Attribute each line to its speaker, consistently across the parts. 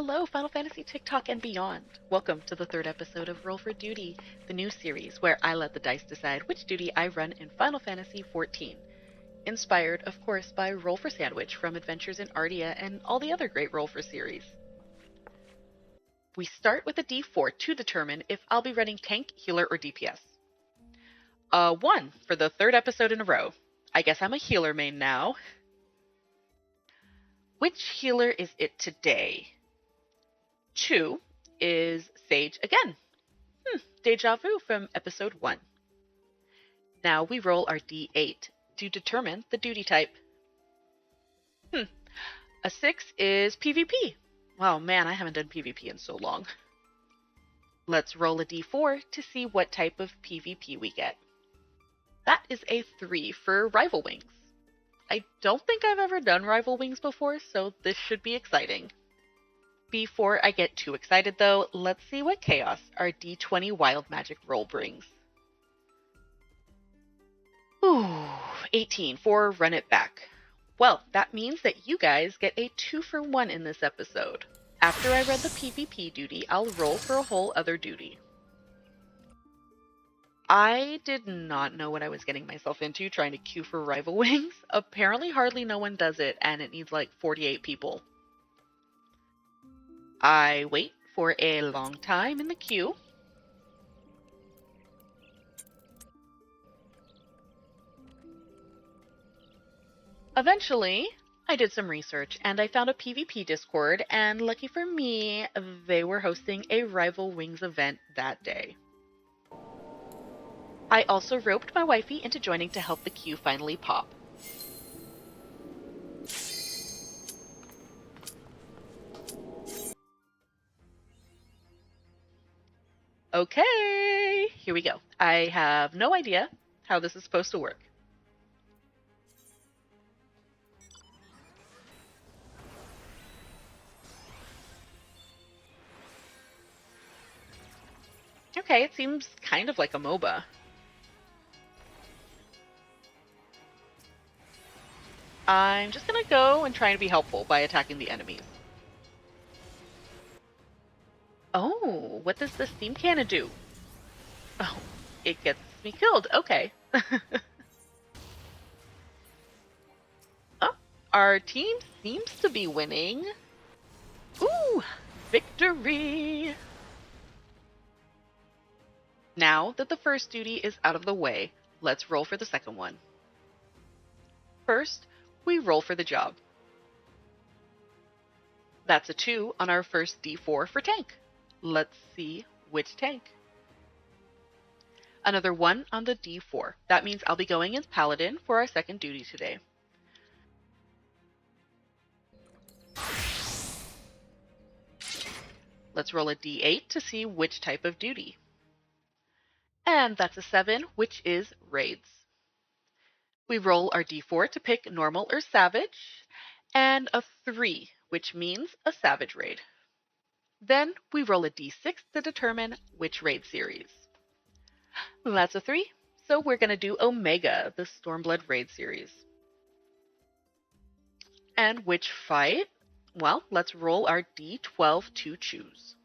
Speaker 1: Hello, Final Fantasy TikTok and beyond. Welcome to the third episode of Roll for Duty, the new series where I let the dice decide which duty I run in Final Fantasy XIV. Inspired, of course, by Roll for Sandwich from Adventures in Ardia and all the other great Roll for series. We start with a d4 to determine if I'll be running tank, healer, or DPS. 1 for the third episode in a row. I guess I'm a healer main now. Which healer is it today? 2 is Sage again. Deja vu from episode 1. Now we roll our d8 to determine the duty type. A 6 is PvP. Wow, man, I haven't done PvP in so long. Let's roll a d4 to see what type of PvP we get. That is a 3 for Rival Wings. I don't think I've ever done Rival Wings before, so this should be exciting. Before I get too excited though, let's see what chaos our d20 wild magic roll brings. 18 for Run It Back. Well, that means that you guys get a 2 for 1 in this episode. After I read the PvP duty, I'll roll for a whole other duty. I did not know what I was getting myself into trying to queue for Rival Wings. Apparently hardly no one does it, and it needs like 48 people. I wait for a long time in the queue. Eventually, I did some research and I found a PvP Discord, and lucky for me, they were hosting a Rival Wings event that day. I also roped my wifey into joining to help the queue finally pop. Okay, here we go. I have no idea how this is supposed to work. Okay, it seems kind of like a MOBA. I'm just gonna go and try and be helpful by attacking the enemies. Oh, what does the steam cannon do? Oh, it gets me killed. Okay. Oh, our team seems to be winning. Ooh, victory! Now that the first duty is out of the way, let's roll for the second one. First, we roll for the job. That's a 2 on our first d4 for tank. Let's see which tank. Another 1 on the d4. That means I'll be going as Paladin for our second duty today. Let's roll a d8 to see which type of duty. And that's a 7, which is raids. We roll our d4 to pick normal or savage, and a 3, which means a savage raid. Then we roll a d6 to determine which raid series. That's a 3, so we're going to do Omega, the Stormblood raid series. And which fight? Well, let's roll our d12 to choose.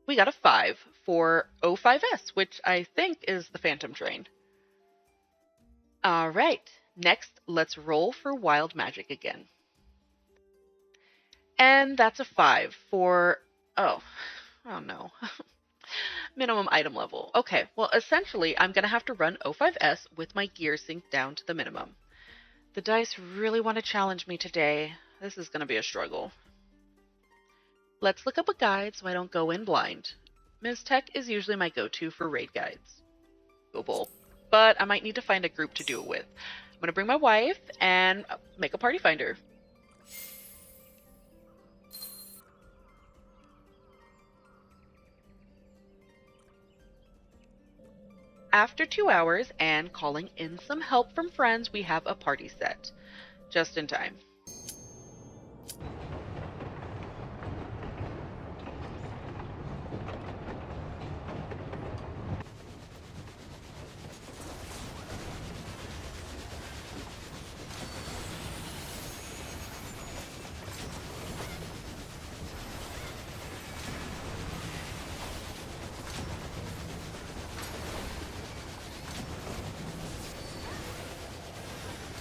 Speaker 1: We got a 5 for O5S, which I think is the Phantom Train. Alright, next let's roll for Wild Magic again. And that's a 5 for, oh no, minimum item level. Okay, well essentially I'm going to have to run O5S with my gear synced down to the minimum. The dice really want to challenge me today. This is going to be a struggle. Let's look up a guide so I don't go in blind. Ms. Tech is usually my go-to for raid guides. Google. But I might need to find a group to do it with. I'm going to bring my wife and make a party finder. After 2 hours and calling in some help from friends, we have a party set. Just in time.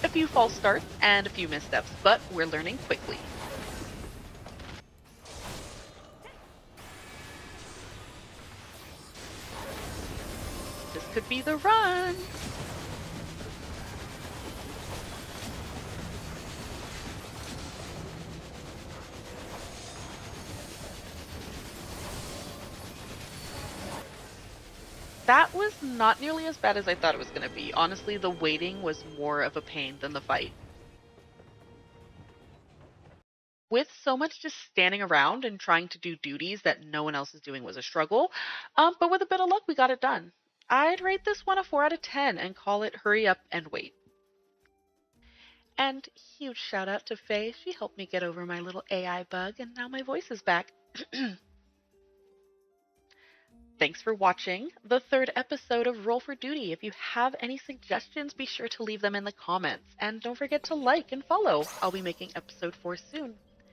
Speaker 1: A few false starts and a few missteps, but we're learning quickly. This could be the run. That was not nearly as bad as I thought it was going to be. Honestly, the waiting was more of a pain than the fight. With so much just standing around and trying to do duties that no one else is doing was a struggle. But with a bit of luck, we got it done. I'd rate this one a 4 out of 10 and call it hurry up and wait. And huge shout out to Faye. She helped me get over my little AI bug, and now my voice is back. Thanks for watching the third episode of Roll for Duty. If you have any suggestions, be sure to leave them in the comments. And don't forget to like and follow. I'll be making episode 4 soon.